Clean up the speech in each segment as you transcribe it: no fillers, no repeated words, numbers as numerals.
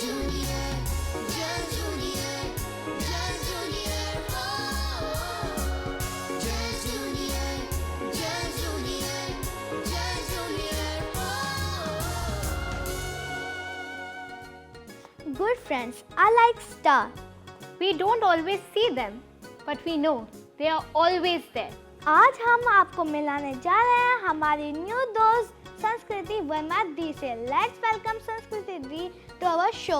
junior, just junior, just junior, oh. Just junior, just junior, just junior, oh. Good friends are like stars. We don't always see them, but we know they are always there. आज हम आपको मिलाने जा रहे हैं हमारी new दोस्त संस्कृति वर्मा दी से। Let's welcome Sanskriti di to our show.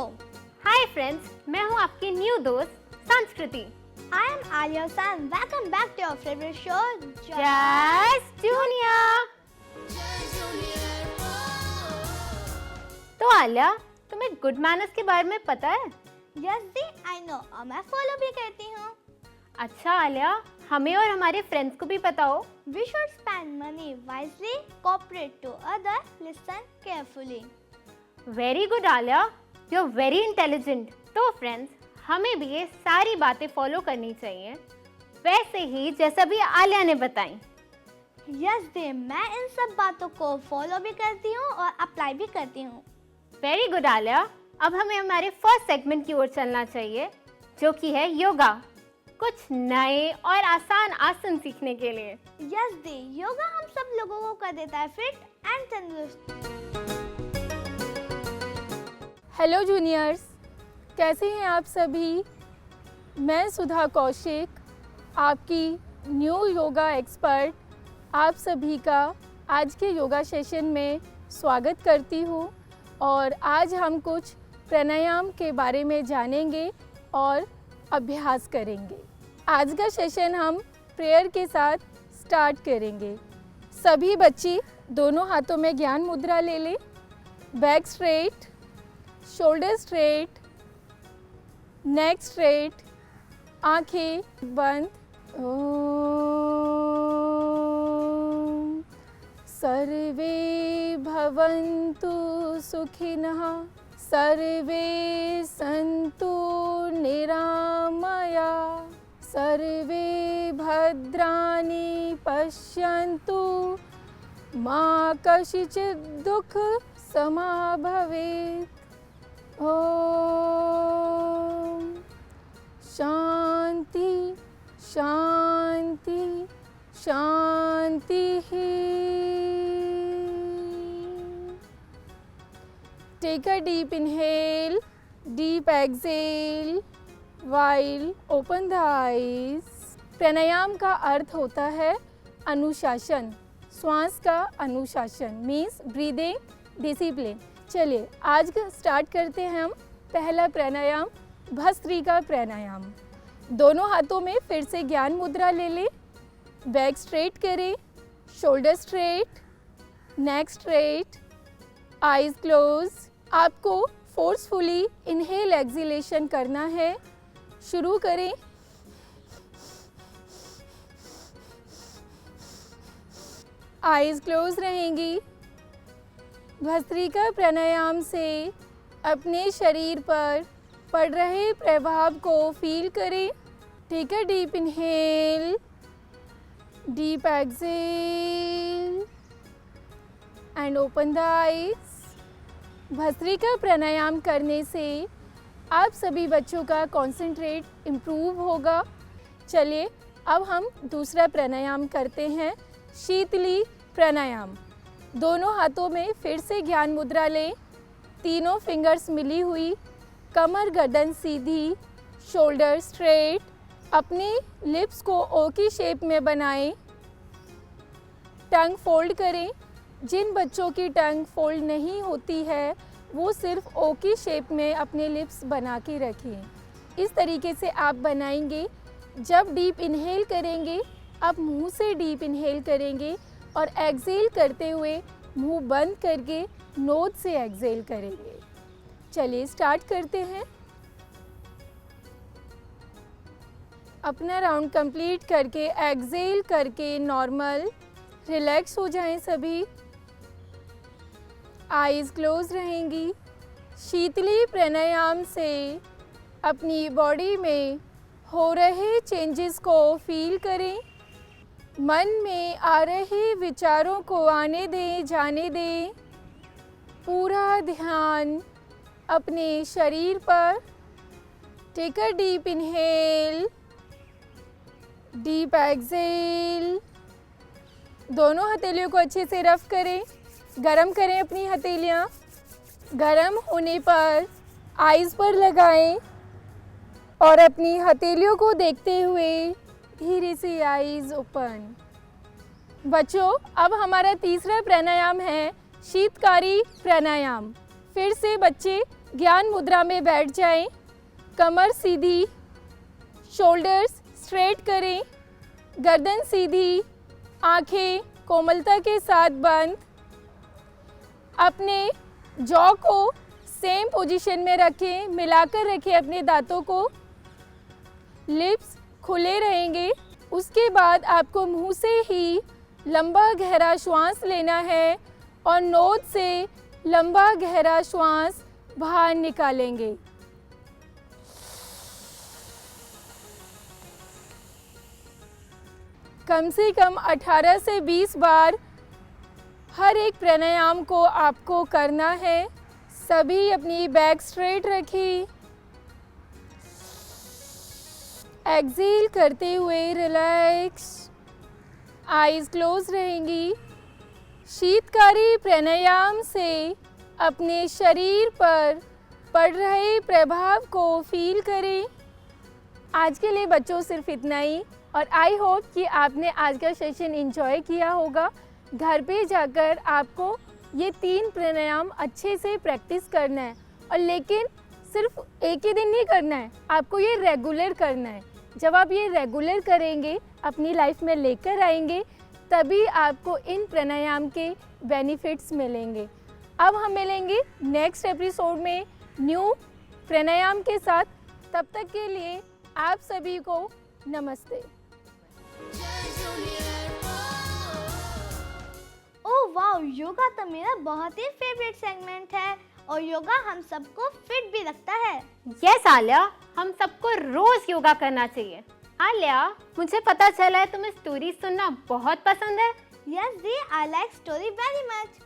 Hi friends, मैं हूँ आपकी न्यू दोस्त संस्कृति। I am Alia San. Welcome back to your favorite show, Just Junior। Just junior, oh. तो आलिया, तुम्हें गुड मैनर्स के बारे में पता है? Yes दी, I know और मैं फॉलो भी करती हूँ। अच्छा आलिया, हमें और हमारे फ्रेंड्स को भी पता हो। We should spend money wisely, cooperate to others, listen carefully. Very good Alia, you are very intelligent. तो फ्रेंड्स, हमें भी ये सारी बातें फॉलो करनी चाहिए, वैसे ही जैसा भी आलिया ने बताई। Yes दी, मैं इन सब बातों को फॉलो भी करती हूँ और अप्लाई भी करती हूँ। वेरी गुड आलिया, अब हमें हमारे फर्स्ट सेगमेंट की ओर चलना चाहिए, जो कि है योगा। कुछ नए और आसान आसन सीखने के लिए। Yes दी, योगा हम सब लोगों को कर देता है फिट एंड तंदुरुस्त। हेलो जूनियर्स, कैसे हैं आप सभी? मैं सुधा कौशिक, आपकी न्यू योगा एक्सपर्ट, आप सभी का आज के योगा सेशन में स्वागत करती हूँ। और आज हम कुछ प्राणायाम के बारे में जानेंगे और अभ्यास करेंगे। आज का सेशन हम प्रेयर के साथ स्टार्ट करेंगे। सभी बच्चे दोनों हाथों में ज्ञान मुद्रा ले लें। बैक स्ट्रेट, शोल्डर स्ट्रेट, नेक स्ट्रेट, आंखें बंद। ओम सर्वे भवन्तु सुखिनः, सर्वे सन्तु निरामया, सर्वे भद्राणि पश्यन्तु, मा कश्चित् दुःख समाभवेत्। ओम शांति शांति शांति। Take a deep inhale, deep exhale while open the eyes. प्राणायाम का अर्थ होता है अनुशासन, श्वास का अनुशासन मीन्स ब्रीदिंग डिसिप्लिन। चलिए आज का स्टार्ट करते हैं हम पहला प्राणायाम, भस्त्रिका प्राणायाम। दोनों हाथों में फिर से ज्ञान मुद्रा ले लें। बैक स्ट्रेट करें, शोल्डर स्ट्रेट, नेक स्ट्रेट, आईज क्लोज। आपको फोर्सफुली इनहेल एक्सहेलेशन करना है। शुरू करें। आईज क्लोज रहेंगी। भस्त्रिका प्राणायाम से अपने शरीर पर पड़ रहे प्रभाव को फील करें। Take a deep inhale, deep exhale and open the eyes. Bhastrika pranayama करने से आप सभी बच्चों का कंसंट्रेट इम्प्रूव होगा। चलिए अब हम दूसरा प्राणायाम करते हैं, शीतली प्राणायाम। दोनों हाथों में फिर से ज्ञान मुद्रा लें। तीनों फिंगर्स मिली हुई, कमर गर्दन सीधी, शोल्डर स्ट्रेट। अपनी लिप्स को ओ की शेप में बनाएं। टंग फोल्ड करें। जिन बच्चों की टंग फोल्ड नहीं होती है वो सिर्फ ओ की शेप में अपने लिप्स बना के रखें। इस तरीके से आप बनाएंगे। जब डीप इनहेल करेंगे आप मुंह से डीप इनहेल करेंगे और एक्सहेल करते हुए मुंह बंद करके नोज से एक्सहेल करेंगे। चलिए स्टार्ट करते हैं। अपना राउंड कंप्लीट करके एक्सहेल करके नॉर्मल रिलैक्स हो जाएं सभी। आईज क्लोज रहेंगी। शीतली प्राणायाम से अपनी बॉडी में हो रहे चेंजेस को फील करें। मन में आ रहे विचारों को आने दें, जाने दें। पूरा ध्यान अपने शरीर पर। Take a deep inhale, deep exhale. दोनों हथेलियों को अच्छे से रफ करें, गरम करें अपनी हथेलियाँ। गरम होने पर आइज़ पर लगाएं और अपनी हथेलियों को देखते हुए धीरे से आइज़ ओपन। बच्चों, अब हमारा तीसरा प्राणायाम है शीतकारी प्राणायाम। फिर से बच्चे ज्ञान मुद्रा में बैठ जाएं, कमर सीधी, शोल्डर्स स्ट्रेट करें, गर्दन सीधी, आंखें कोमलता के साथ बंद। अपने जॉ को सेम पोजीशन में रखें, मिलाकर रखें अपने दांतों को। लिप्स खुले रहेंगे। उसके बाद आपको मुंह से ही लंबा गहरा श्वास लेना है और नोज से लंबा गहरा श्वास बाहर निकालेंगे। कम से कम 18 से 20 बार हर एक प्राणायाम को आपको करना है। सभी अपनी बैक स्ट्रेट रखें। एक्सहेल करते हुए रिलैक्स, आइज़ क्लोज रहेंगी। शीतकारी प्राणायाम से अपने शरीर पर पड़ रहे प्रभाव को फील करें। आज के लिए बच्चों सिर्फ इतना ही, और आई होप कि आपने आज का सेशन एंजॉय किया होगा। घर पे जाकर आपको ये 3 प्राणायाम अच्छे से प्रैक्टिस करना है, और लेकिन सिर्फ एक ही दिन नहीं करना है, आपको ये रेगुलर करना है। जब आप ये रेगुलर करेंगे, अपनी लाइफ में लेकर आएंगे, तभी आपको इन प्राणायाम के बेनिफिट्स मिलेंगे। अब हम मिलेंगे नेक्स्ट एपिसोड में न्यू प्राणायाम के साथ। तब तक के लिए आप सभी को नमस्ते। ओह वाओ, योगा तो मेरा बहुत ही फेवरेट सेगमेंट है, और योगा हम सबको फिट भी रखता है। यस आलिया, हम सबको रोज योगा करना चाहिए। आलिया, मुझे पता चला है तुम्हें स्टोरी सुनना बहुत पसंद है। Yes the, I like story very much.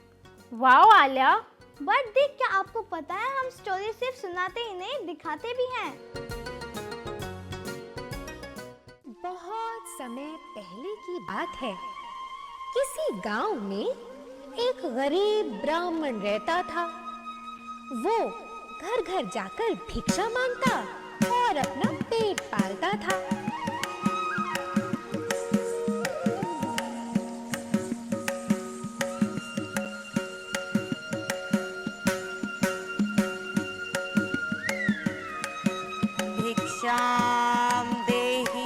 Wow Alia. But the, क्या आपको पता है हम स्टोरी सिर्फ सुनाते ही नहीं, दिखाते भी हैं। बहुत समय पहले की बात है। किसी गांव में एक गरीब ब्राह्मण रहता था। वो घर घर जाकर भिक्षा मांगता और अपना पेट पालता था। भिक्षाम देहि।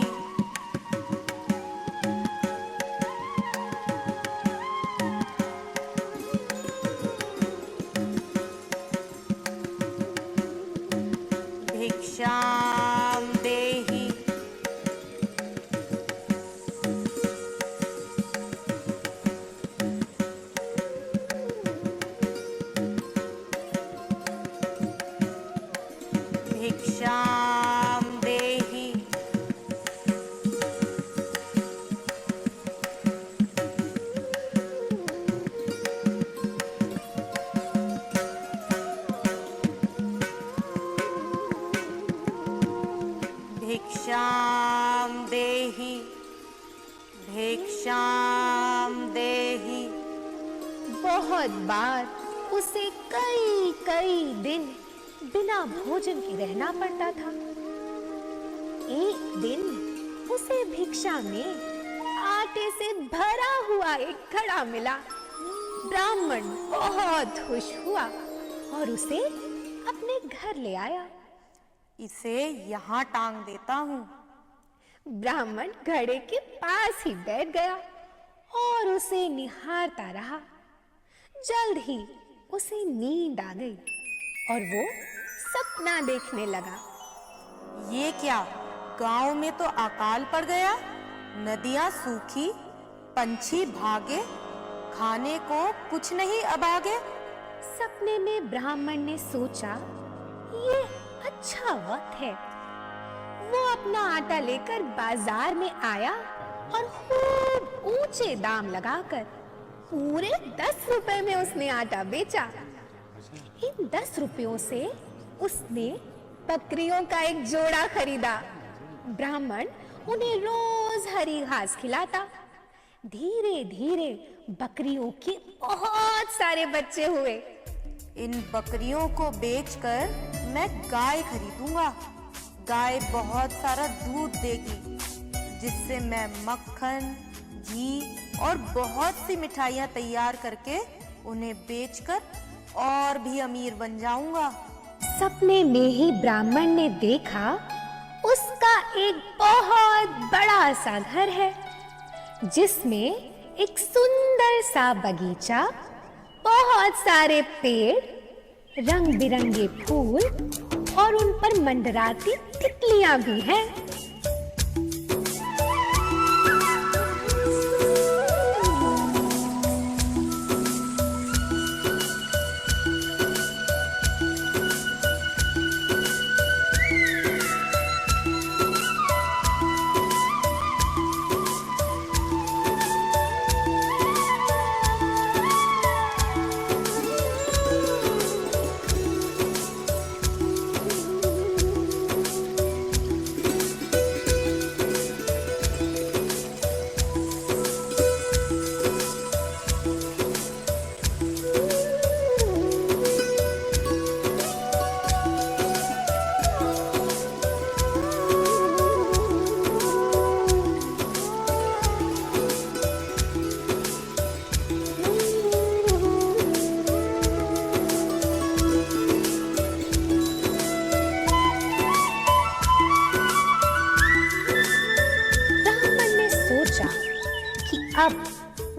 भिक्षाम देहि। भिक्षाम देहि। भिक्षाम देहि। भिक्षाम देहि। बहुत बार उसे कई कई दिन बिना भोजन के रहना पड़ता था। एक दिन उसे भिक्षा में आटे से भरा हुआ एक घड़ा मिला। ब्राह्मण बहुत खुश हुआ और उसे अपने घर ले आया। इसे यहाँ टांग देता हूँ। ब्राह्मण घड़े के पास ही बैठ गया और उसे निहारता रहा। जल्द ही उसे नींद आ गई और वो सपना देखने लगा। ये क्या, गांव में तो अकाल पड़ गया, नदियाँ सूखी, पंछी भागे, खाने को कुछ नहीं अब आगे। सपने में ब्राह्मण ने सोचा, ये अच्छा वक्त है। वो अपना आटा लेकर बाजार में आया और खूब ऊंचे दाम लगाकर पूरे 10 रुपए में उसने आटा बेचा। इन 10 रुपयों से उसने बकरियों का एक जोड़ा खरीदा। ब्राह्मण उन्हें रोज हरी घास खिलाता। धीरे धीरे बकरियों के बहुत सारे बच्चे हुए। इन बकरियों को बेचकर मैं गाय खरीदूंगा। गाय बहुत सारा दूध देगी, जिससे मैं मक्खन, घी और बहुत सी मिठाइयाँ तैयार करके उन्हें बेचकर और भी अमीर बन जाऊंगा। सपने में ही ब्राह्मण ने देखा उसका एक बहुत बड़ा सा घर है, जिसमें एक सुंदर सा बगीचा, बहुत सारे पेड़, रंग बिरंगे फूल और उन पर मंडराती तितलियां भी हैं। अब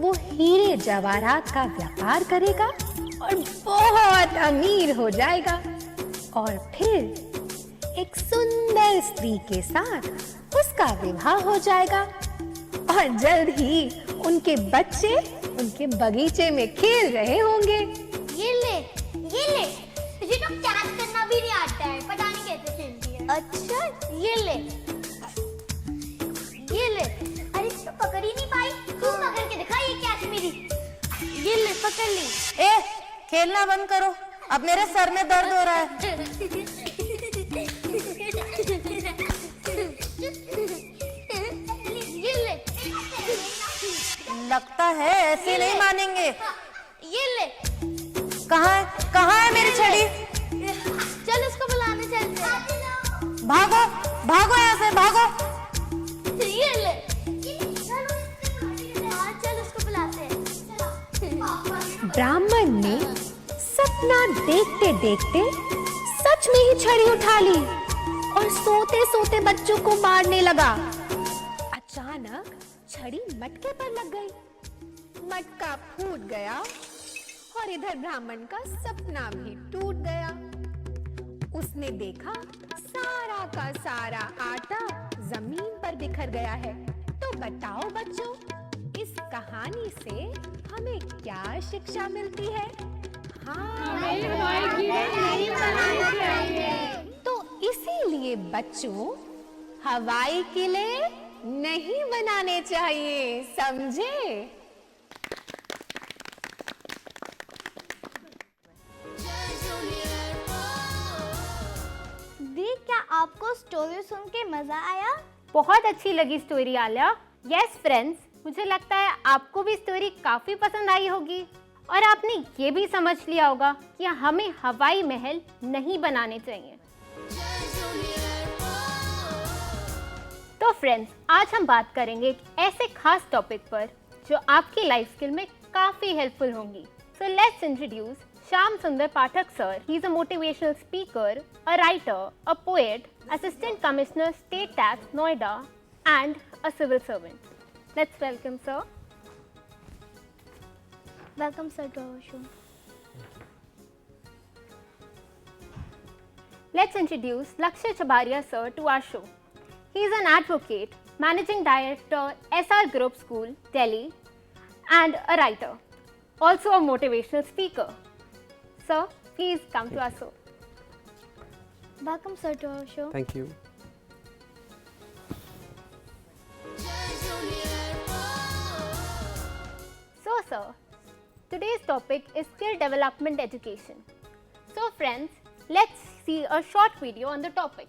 वो हीरे जवाहरात का व्यापार करेगा और बहुत अमीर हो जाएगा और फिर एक सुंदर स्त्री के साथ उसका विवाह हो जाएगा और जल्द ही उनके बच्चे उनके बगीचे में खेल रहे होंगे। ये ले तुझे तो कैच करना भी नहीं आता है, पता नहीं कैसे खेलती है। अच्छा ये ले अरे तो पकड़ ही नहीं पाई, तू पकड़ के दिखा ये कैच मेरी। ये ले पकड़ ली। ए, खेलना बंद करो, अब मेरे सर में दर्द हो रहा है। ये ले लगता है ऐसे नहीं मानेंगे। ये ले कहाँ है मेरी छड़ी? चल उसको बुलाने चलते हैं। भागो भागो यहाँ से भागो। ये ले हाँ, चल उसको बुलाते हैं। ब्राह्मण ने सपना देखते देखते सच में ही छड़ी उठा ली और सोते सोते बच्चों को मारने लगा। अचानक छड़ी मटके पर लग गई, मटका फूट गया और इधर ब्राह्मण का सपना भी टूट गया। उसने देखा सारा का सारा आटा जमीन पर बिखर गया है। तो बताओ बच्चों, इस कहानी से हमें क्या शिक्षा मिलती है? तो इसीलिए बच्चों हवाई किले नहीं बनाने चाहिए, समझे? दी, क्या आपको स्टोरी सुन के मजा आया? बहुत अच्छी लगी स्टोरी आलिया। यस फ्रेंड्स, मुझे लगता है आपको भी स्टोरी काफ़ी पसंद आई होगी और आपने ये भी समझ लिया होगा कि हमें हवाई महल नहीं बनाने चाहिए। तो फ्रेंड्स, आज हम बात करेंगे एक ऐसे खास टॉपिक पर जो आपकी लाइफ स्किल में काफ़ी हेल्पफुल होंगी। So let's introduce Shyam Sundar Pathak sir. He is a motivational speaker, a writer, a poet, Assistant Commissioner State Tax, Noida, and a civil servant. Let's welcome sir. Welcome sir to our show. Let's introduce Lakshya Chabaria sir to our show. He is an advocate, Managing Director, SR Group School, Delhi, and a writer, also a motivational speaker. Sir, please come to our show. Welcome sir to our show. Thank you. So sir, today's topic is skill development education. So friends, let's see a short video on the topic.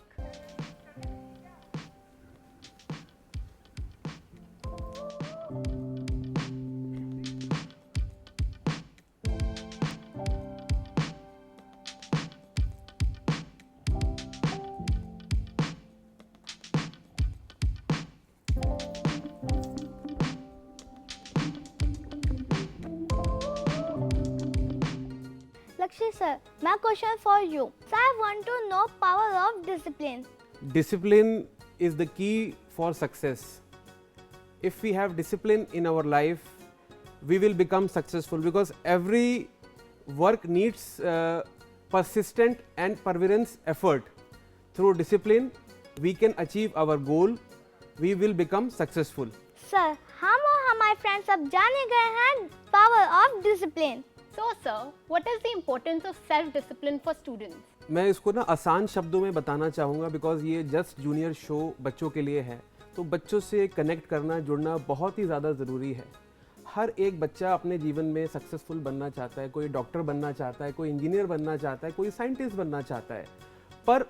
Lakshmi sir, my question for you. So I want to know power of discipline. Discipline is the key for success. If we have discipline in our life, we will become successful, because every work needs persistent and perseverance effort. Through discipline, we can achieve our goal. We will become successful. Sir, हम और हमारे friends अब जाने गए हैं power of discipline. So, sir, what is the importance of self-discipline for students? मैं इसको ना आसान शब्दों में बताना चाहूँगा, बिकॉज ये जस्ट जूनियर शो बच्चों के लिए है. तो बच्चों से कनेक्ट करना, जुड़ना बहुत ही ज़्यादा ज़रूरी है. हर एक बच्चा अपने जीवन में सक्सेसफुल बनना चाहता है. कोई डॉक्टर बनना चाहता है, कोई इंजीनियर बनना चाहता है, कोई साइंटिस्ट बनना चाहता है. पर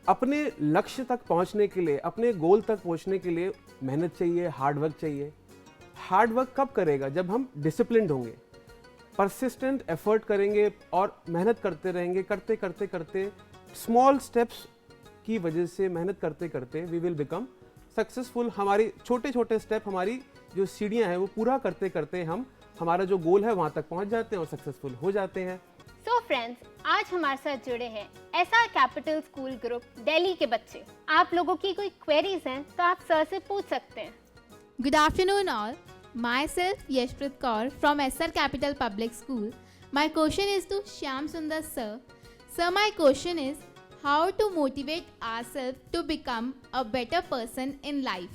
अपने लक्ष्य तक पहुंचने के लिए, अपने गोल तक पहुंचने के लिए मेहनत चाहिए, हार्ड वर्क चाहिए. हार्ड वर्क कब करेगा? जब हम डिसिप्लिन्ड होंगे, परसिस्टेंट एफर्ट करेंगे और मेहनत करते रहेंगे. करते करते करते स्मॉल स्टेप्स की वजह से मेहनत करते करते वी विल बिकम सक्सेसफुल. हमारी छोटे छोटे स्टेप, हमारी जो सीढ़ियां हैं वो पूरा करते करते हम हमारा जो गोल है वहाँ तक पहुँच जाते हैं और सक्सेसफुल हो जाते हैं. So friends, आज हमारे साथ जुड़े हैं SR capital school group Delhi के बच्चे. आप लोगों की कोई क्वेरीज हैं तो आप सर से पूछ सकते हैं. Good afternoon all. Myself Yashprit Kaur from SR Capital Public School. My question is to Shyam Sundar sir. Sir, my question is how to motivate ourselves to become a better person in life.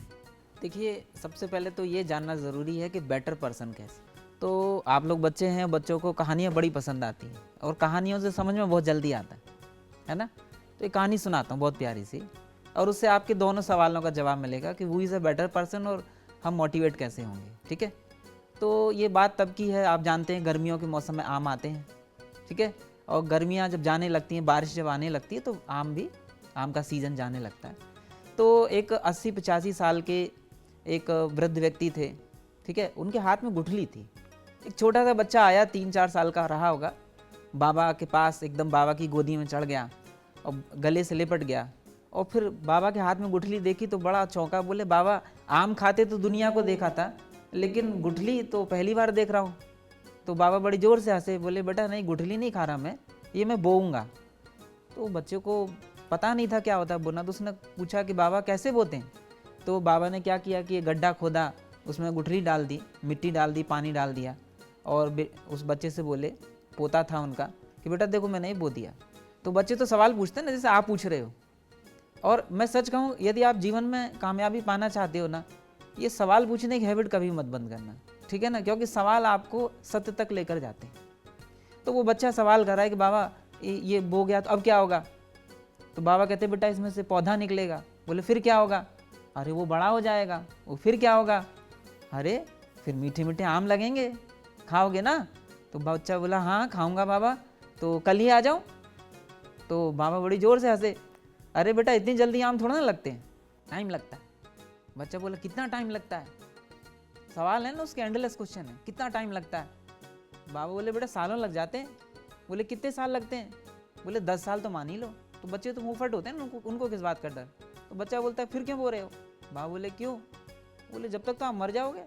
देखिए, सबसे पहले तो ये जानना ज़रूरी है कि better person कैसे. तो आप लोग बच्चे हैं, बच्चों को कहानियाँ बड़ी पसंद आती हैं और कहानियों से समझ में बहुत जल्दी आता है ना. तो एक कहानी सुनाता हूँ बहुत प्यारी सी, और उससे आपके दोनों सवालों का जवाब मिलेगा कि वो इज़ अ बेटर पर्सन और हम मोटिवेट कैसे होंगे. ठीक है. तो ये बात तब की है, आप जानते हैं गर्मियों के मौसम में आम आते हैं. ठीक है. और गर्मियाँ जब जाने लगती हैं, बारिश जब आने लगती है, तो आम का सीज़न जाने लगता है. तो एक 80-85 साल के एक वृद्ध व्यक्ति थे. ठीक है. उनके हाथ में गुठली थी. एक छोटा सा बच्चा आया, 3-4 साल का रहा होगा, बाबा के पास एकदम बाबा की गोदी में चढ़ गया और गले से लिपट गया. और फिर बाबा के हाथ में गुठली देखी तो बड़ा चौंका. बोले, बाबा आम खाते तो दुनिया को देखा था, लेकिन गुठली तो पहली बार देख रहा हूँ. तो बाबा बड़ी ज़ोर से हंसे. बोले, बेटा नहीं, गुठली नहीं खा रहा मैं, ये मैं बोऊँगा. तो बच्चे को पता नहीं था क्या होता है बोना. तो उसने पूछा कि बाबा कैसे बोते हैं. तो बाबा ने क्या किया कि गड्ढा खोदा, उसमें गुठली डाल दी, मिट्टी डाल दी, पानी डाल दिया, और उस बच्चे से बोले, पोता था उनका, कि बेटा देखो मैंने ही बो दिया. तो बच्चे तो सवाल पूछते हैं ना, जैसे आप पूछ रहे हो. और मैं सच कहूँ, यदि आप जीवन में कामयाबी पाना चाहते हो ना, ये सवाल पूछने की हैबिट कभी मत बंद करना. ठीक है ना, क्योंकि सवाल आपको सत्य तक लेकर जाते हैं. तो वो बच्चा सवाल कर रहा है कि बाबा ये बो गया तो अब क्या होगा. तो बाबा कहते, बेटा इसमें से पौधा निकलेगा. बोले, फिर क्या होगा. अरे वो बड़ा हो जाएगा. वो फिर क्या होगा. अरे फिर मीठे मीठे आम लगेंगे, खाओगे ना. तो बच्चा बोला, हाँ खाऊंगा बाबा, तो कल ही आ जाऊं. तो बाबा बड़ी ज़ोर से हंसे. अरे बेटा इतनी जल्दी आम थोड़ा ना लगते हैं, टाइम लगता है. बच्चा बोला, कितना टाइम लगता है. सवाल है ना, उसके एंडलेस क्वेश्चन है, कितना टाइम लगता है. बाबा बोले, बेटा सालों लग जाते हैं. बोले, कितने साल लगते हैं. बोले, 10 साल तो मान ही लो. तो बच्चे तो मुँहफट होते हैं ना, उनको किस बात का डर. तो बच्चा बोलता है, फिर क्यों बोल रहे हो. बाबा बोले, क्यों. बोले, जब तक तो आप मर जाओगे,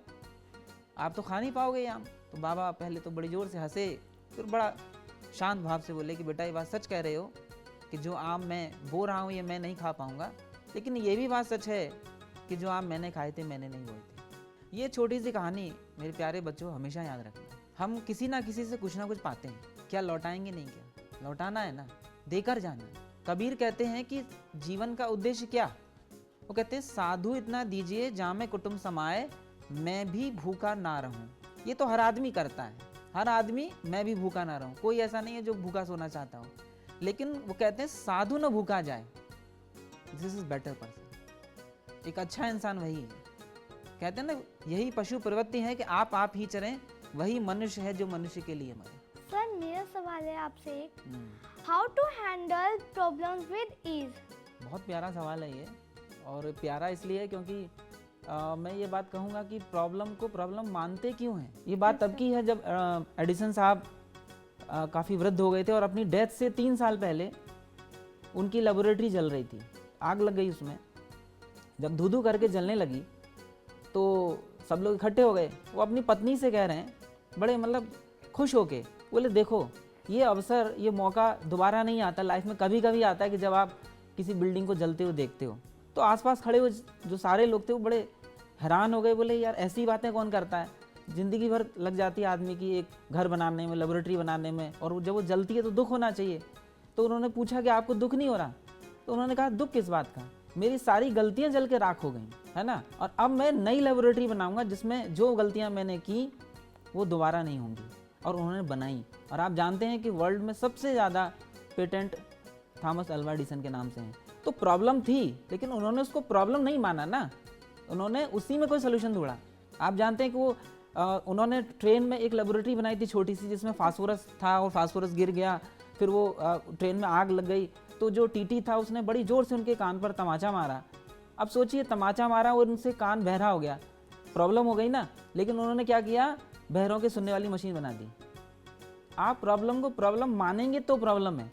आप तो खा नहीं पाओगे ये आम. तो बाबा पहले तो बड़ी ज़ोर से हंसे, फिर बड़ा शांत भाव से बोले कि बेटा ये बात सच कह रहे हो कि जो आम मैं बो रहा हूँ ये मैं नहीं खा पाऊँगा, लेकिन ये भी बात सच है कि जो आम मैंने खाए थे मैंने नहीं बोए थे. ये छोटी सी कहानी मेरे प्यारे बच्चों हमेशा याद रखना. हम किसी ना किसी से कुछ ना कुछ पाते हैं, क्या लौटाएंगे नहीं. क्या लौटाना है ना, देकर जाना. कबीर कहते हैं कि जीवन का उद्देश्य क्या. वो कहते हैं, साधु इतना दीजिए जामे कुटुंब समाए, मैं भी भूखा ना रहूं. ये तो हर आदमी करता है. हर आदमी मैं भी भूखा ना रहूं. कोई ऐसा नहीं है जो भूखा सोना चाहता हो. लेकिन वो कहते हैं साधु न भूखा जाए. This is better person. एक अच्छा इंसान वही है. कहते हैं ना, यही पशु प्रवृत्ति है कि आप ही चरें, वही मनुष्य है जो मनुष्य के लिए मरे. सर मेरा सवाल है आपसे एक, how to handle problems with ease? बहुत प्यारा सवाल है ये, और प्यारा इसलिए है क्योंकि मैं ये बात कहूँगा कि प्रॉब्लम को प्रॉब्लम मानते क्यों हैं। ये बात तब की है जब एडिसन साहब काफ़ी वृद्ध हो गए थे और अपनी डेथ से 3 साल पहले उनकी लेबोरेटरी जल रही थी, आग लग गई उसमें। जब धू-धू करके जलने लगी तो सब लोग इकट्ठे हो गए। वो अपनी पत्नी से कह रहे हैं बड़े मतलब खुश होके, बोले देखो ये अवसर, ये मौका दोबारा नहीं आता लाइफ में, कभी कभी आता है कि जब आप किसी बिल्डिंग को जलते हुए देखते हो। तो आसपास खड़े हुए जो सारे लोग थे वो बड़े हैरान हो गए, बोले यार ऐसी बातें कौन करता है, ज़िंदगी भर लग जाती है आदमी की एक घर बनाने में, लेबोरेटरी बनाने में, और जब वो जलती है तो दुख होना चाहिए। तो उन्होंने पूछा कि आपको दुख नहीं हो रहा? तो उन्होंने कहा दुख किस बात का, मेरी सारी गलतियां जल के राख हो गई है ना, और अब मैं नई लेबोरेटरी बनाऊंगा जिसमें जो गलतियां मैंने की वो दोबारा नहीं होंगी। और उन्होंने बनाई। और आप जानते हैं कि वर्ल्ड में सबसे ज़्यादा पेटेंट थॉमस अल्वा एडिसन के नाम से हैं। तो प्रॉब्लम थी लेकिन उन्होंने उसको प्रॉब्लम नहीं माना ना, उन्होंने उसी में कोई सोल्यूशन ढूंढा। आप जानते हैं कि वो उन्होंने ट्रेन में एक लेबोरेटरी बनाई थी छोटी सी, जिसमें फास्फोरस था और फास्फोरस गिर गया, फिर वो ट्रेन में आग लग गई। तो जो टीटी था उसने बड़ी ज़ोर से उनके कान पर तमाचा मारा। अब सोचिए, तमाचा मारा और उनसे कान बहरा हो गया, प्रॉब्लम हो गई ना। लेकिन उन्होंने क्या किया, बहरों के सुनने वाली मशीन बना दी। आप प्रॉब्लम को प्रॉब्लम मानेंगे तो प्रॉब्लम है,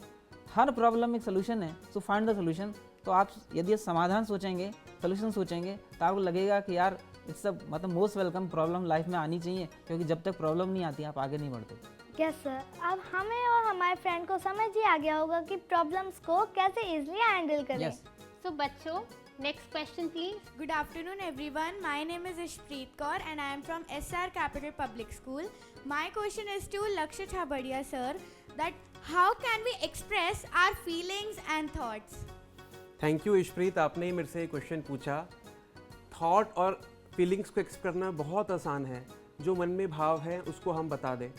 हर प्रॉब्लम एक सोल्यूशन है। So find the solution. तो आप यदि समाधान सोचेंगे, सोल्यूशन सोचेंगे, तो आपको लगेगा कि यार इट्स मतलब मोस्ट वेलकम, प्रॉब्लम लाइफ में आनी चाहिए, क्योंकि जब तक प्रॉब्लम नहीं आती आप आगे नहीं बढ़ते। यस सर, अब हमें और हमारे फ्रेंड को समझ ही आ गया होगा कि प्रॉब्लम्स को कैसे इजीली हैंडल करें। यस। सो बच्चों, next question please. Good afternoon everyone. My name is Ishpreet Kaur and I am from SR Capital Public School. My question is to Lakshya Chhabadiya sir, that how can we express our feelings and thoughts? Thank you Ishpreet, आपने मेरे से question पूछा। Thought और feelings को express करना बहुत आसान है। जो मन में भाव है उसको हम बता दें।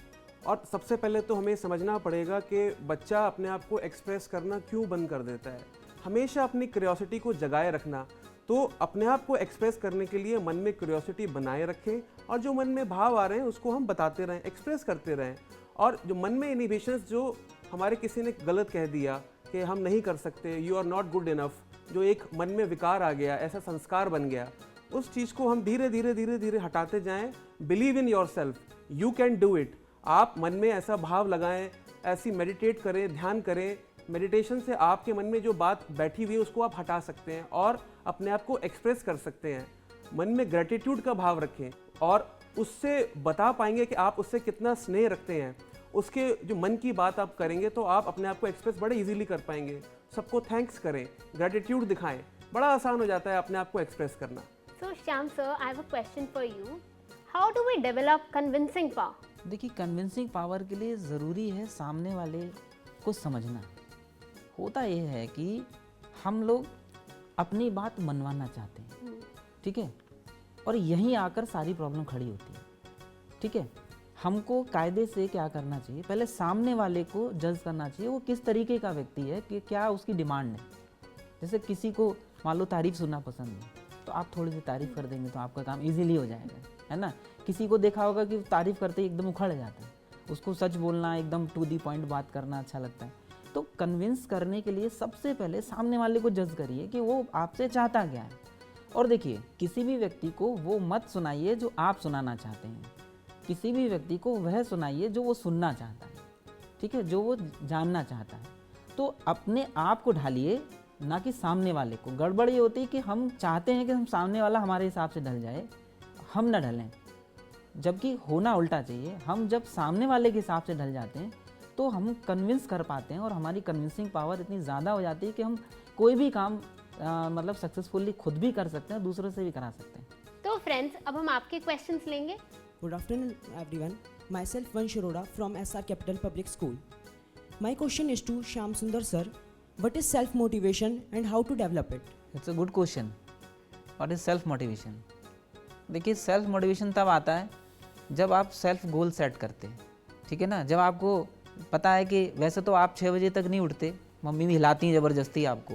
और सबसे पहले तो हमें समझना पड़ेगा कि बच्चा अपने आप को एक्सप्रेस करना क्यों बंद कर देता है। हमेशा अपनी क्यूरियोसिटी को जगाए रखना। तो अपने आप को एक्सप्रेस करने के लिए मन में क्यूरियोसिटी बनाए रखें, और जो मन में भाव आ रहे हैं उसको हम बताते रहें, एक्सप्रेस करते रहें। और जो मन में इनिबिशंस, जो हमारे किसी ने गलत कह दिया कि हम नहीं कर सकते, you are not good enough, जो एक मन में विकार आ गया, ऐसा संस्कार बन गया, उस चीज़ को हम धीरे धीरे धीरे धीरे हटाते जाएं। Believe in your self, you can do it. आप मन में ऐसा भाव लगाएं, ऐसी मेडिटेट करें, ध्यान करें। मेडिटेशन से आपके मन में जो बात बैठी हुई है उसको आप हटा सकते हैं और अपने आप को एक्सप्रेस कर सकते हैं। मन में ग्रेटिट्यूड का भाव रखें और उससे बता पाएंगे कि आप उससे कितना स्नेह रखते हैं। उसके जो मन की बात आप करेंगे तो आप अपने आप को एक्सप्रेस बड़े इजीली कर पाएंगे। सबको थैंक्स करें, ग्रेटिट्यूड दिखाएं, बड़ा आसान हो जाता है अपने आप को एक्सप्रेस करना। So Shyam sir, I have a question for you. How do we develop convincing power? देखिए, कन्विंसिंग पावर के लिए ज़रूरी है सामने वाले को समझना। होता यह है कि हम लोग अपनी बात मनवाना चाहते हैं, ठीक है, और यहीं आकर सारी प्रॉब्लम खड़ी होती है, ठीक है। हमको कायदे से क्या करना चाहिए, पहले सामने वाले को जज करना चाहिए वो किस तरीके का व्यक्ति है, कि क्या उसकी डिमांड है। जैसे किसी को मान लो तारीफ़ सुनना पसंद है, तो आप थोड़ी सी तारीफ़ कर देंगे तो आपका काम इजीली हो जाएगा, है ना। किसी को देखा होगा कि तारीफ़ करते ही एकदम उखड़ जाता है, उसको सच बोलना, एकदम टू दी पॉइंट बात करना अच्छा लगता है। तो कन्विंस करने के लिए सबसे पहले सामने वाले को जज करिए कि वो आपसे चाहता क्या है। और देखिए, किसी भी व्यक्ति को वो मत सुनाइए जो आप सुनाना चाहते हैं, किसी भी व्यक्ति को वह सुनाइए जो वो सुनना चाहता है, ठीक है, जो वो जानना चाहता है। तो अपने आप को ढालिए, ना कि सामने वाले को। गड़बड़ ये होती है कि हम चाहते हैं कि हम सामने वाला हमारे हिसाब से ढल जाए, हम ना ढलें, जबकि होना उल्टा चाहिए। हम जब सामने वाले के हिसाब से ढल जाते हैं तो हम कन्विंस कर पाते हैं और हमारी कन्विंसिंग पावर इतनी ज़्यादा हो जाती है कि हम कोई भी काम मतलब सक्सेसफुली खुद भी कर सकते हैं, दूसरों से भी करा सकते हैं। तो फ्रेंड्स, अब हम आपके क्वेश्चंस लेंगे। Good afternoon, everyone. Myself Vansh Arora from SR Capital Public School. My question is to Shyam Sundar sir. What is self-motivation and how to develop it? It's a good question. What is self motivation? देखिए, self motivation तब आता है जब आप self goal set करते हैं, ठीक है ना। जब आपको पता है कि वैसे तो आप 6 बजे तक नहीं उठते, मम्मी भी हिलाती हैं ज़बरदस्ती आपको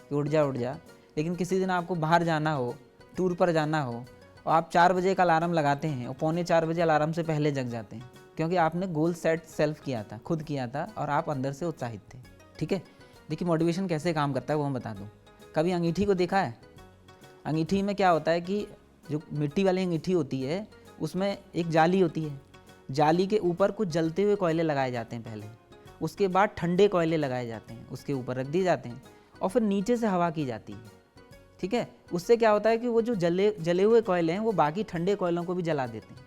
कि उठ जा, लेकिन किसी दिन आपको बाहर जाना हो, टूर पर जाना हो, और आप 4 बजे का अलार्म लगाते हैं और 3:45 बजे अलार्म से पहले जग जाते हैं, क्योंकि आपने गोल सेट सेल्फ किया था, खुद किया था और आप अंदर से उत्साहित थे। ठीक है, देखिए मोटिवेशन कैसे काम करता है वो मैं बता दूँ। कभी अंगीठी को देखा है? अंगीठी में क्या होता है कि जो मिट्टी वाली अंगीठी होती है उसमें एक जाली होती है, जाली के ऊपर कुछ जलते हुए कोयले लगाए जाते हैं पहले, उसके बाद ठंडे कोयले लगाए जाते हैं, उसके ऊपर रख दिए जाते हैं और फिर नीचे से हवा की जाती है। ठीक है, उससे क्या होता है कि वो जो जले हुए कोयले हैं वो बाकी ठंडे कोयलों को भी जला देते हैं।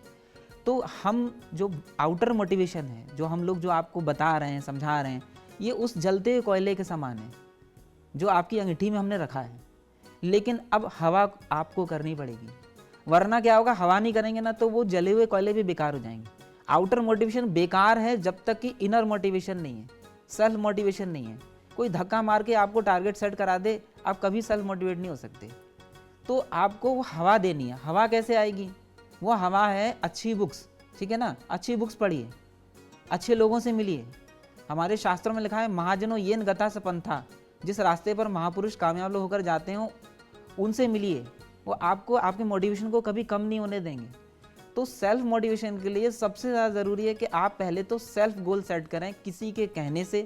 तो हम जो आउटर मोटिवेशन है, जो हम लोग जो आपको बता रहे हैं, समझा रहे हैं, ये उस जलते हुए कोयले के समान है जो आपकी अंगीठी में हमने रखा है। लेकिन अब हवा आपको करनी पड़ेगी, वरना क्या होगा, हवा नहीं करेंगे ना तो वो जले हुए कोयले भी बेकार हो जाएंगे। आउटर मोटिवेशन बेकार है जब तक कि इनर मोटिवेशन नहीं है, सेल्फ मोटिवेशन नहीं है। कोई धक्का मार के आपको टारगेट सेट करा दे, आप कभी सेल्फ मोटिवेट नहीं हो सकते। तो आपको वो हवा देनी है। हवा कैसे आएगी? वो हवा है अच्छी बुक्स, ठीक है ना, अच्छी बुक्स पढ़िए, अच्छे लोगों से मिलिए। हमारे शास्त्रों में लिखा है महाजनो येन गता सपंथा, जिस रास्ते पर महापुरुष कामयाब लोग होकर जाते हो उनसे मिलिए, वो आपको आपके मोटिवेशन को कभी कम नहीं होने देंगे। तो सेल्फ मोटिवेशन के लिए सबसे ज़्यादा ज़रूरी है कि आप पहले तो सेल्फ गोल सेट करें, किसी के कहने से,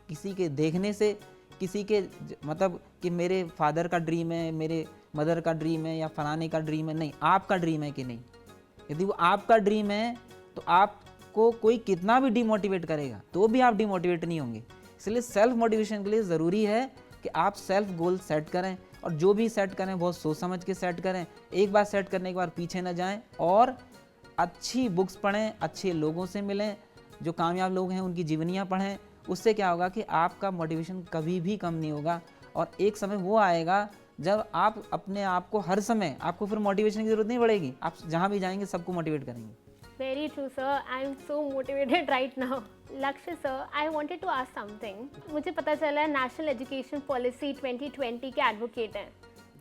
किसी के देखने से, किसी के मतलब कि मेरे फादर का ड्रीम है, मेरे मदर का ड्रीम है या फलाने का ड्रीम है, नहीं, आपका ड्रीम है कि नहीं। यदि वो आपका ड्रीम है तो आपको कोई कितना भी डिमोटिवेट करेगा तो भी आप डिमोटिवेट नहीं होंगे। इसलिए सेल्फ मोटिवेशन के लिए ज़रूरी है कि आप सेल्फ गोल सेट करें और जो भी सेट करें बहुत सोच समझ के सेट करें। एक बार सेट करने के बाद पीछे न जाएं और अच्छी बुक्स पढ़ें, अच्छे लोगों से मिलें, जो कामयाब लोग हैं उनकी जीवनियाँ पढ़ें। उससे क्या होगा कि आपका मोटिवेशन कभी भी कम नहीं होगा और एक समय वो आएगा जब आप अपने आप को हर समय, आपको फिर मोटिवेशन की ज़रूरत नहीं पड़ेगी, आप जहाँ भी जाएंगे सबको मोटिवेट करेंगे। Very true, sir. I am so motivated right now. Lakshya sir, I wanted to ask something. मुझे पता चला है नेशनल एजुकेशन पॉलिसी 2020 के एडवोकेट हैं,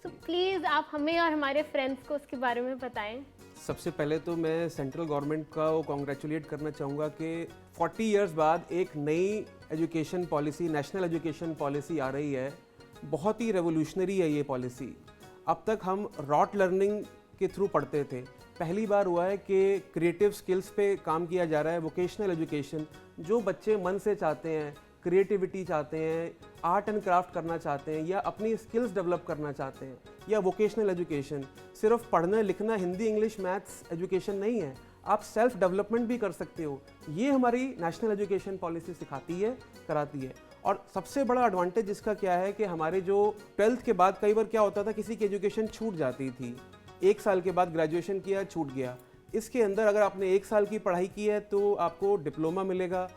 so प्लीज़ आप हमें और हमारे फ्रेंड्स को उसके बारे में बताएं। सबसे पहले तो मैं सेंट्रल गवर्नमेंट का वो कॉन्ग्रेचुलेट करना चाहूँगा कि 40 इयर्स बाद एक नई education policy, national education policy आ रही है। बहुत ही रेवोल्यूशनरी है ये पॉलिसी। अब तक हम रॉट लर्निंग के थ्रू पढ़ते थे, पहली बार हुआ है कि क्रिएटिव स्किल्स पे काम किया जा रहा है। वोकेशनल एजुकेशन, जो बच्चे मन से चाहते हैं, क्रिएटिविटी चाहते हैं, आर्ट एंड क्राफ्ट करना चाहते हैं या अपनी स्किल्स डेवलप करना चाहते हैं, या वोकेशनल एजुकेशन सिर्फ पढ़ना लिखना, हिंदी इंग्लिश मैथ्स एजुकेशन नहीं है, आप सेल्फ डेवलपमेंट भी कर सकते हो। ये हमारी नेशनल एजुकेशन पॉलिसी सिखाती है, कराती है। और सबसे बड़ा एडवांटेज इसका क्या है कि हमारे जो 12th के बाद कई बार क्या होता था, किसी की एजुकेशन छूट जाती थी, 1 साल के बाद ग्रेजुएशन किया, छूट गया। इसके अंदर अगर आपने 1 साल की पढ़ाई की है तो आपको डिप्लोमा मिलेगा,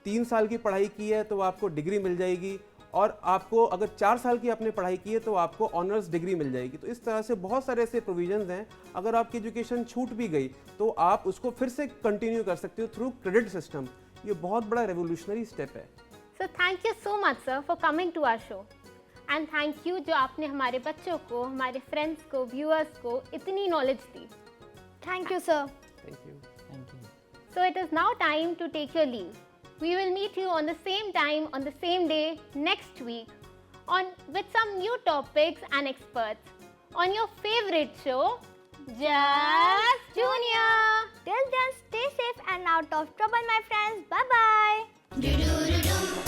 3 साल की पढ़ाई की है तो आपको डिग्री मिल जाएगी, और आपको अगर 4 साल की आपने पढ़ाई की है तो आपको ऑनर्स डिग्री मिल जाएगी। तो इस तरह से बहुत सारे ऐसे प्रोविजंस हैं, अगर आपकी एजुकेशन छूट भी गई तो आप उसको फिर से कंटिन्यू कर सकते हो थ्रू क्रेडिट सिस्टम। ये बहुत बड़ा रेवोल्यूशनरी स्टेप है। So thank you so much sir for coming to our show, and thank you जो आपने हमारे बच्चों को, हमारे फ्रेंड्स को, व्यूअर्स को इतनी knowledge the. Thank you sir. Thank you. Thank you. So it is now time to take your leave. We will meet you on the same time, on the same day next week with some new topics and experts on your favorite show, Just Junior. Till then, stay safe and out of trouble, my friends. Bye bye. Do do do do.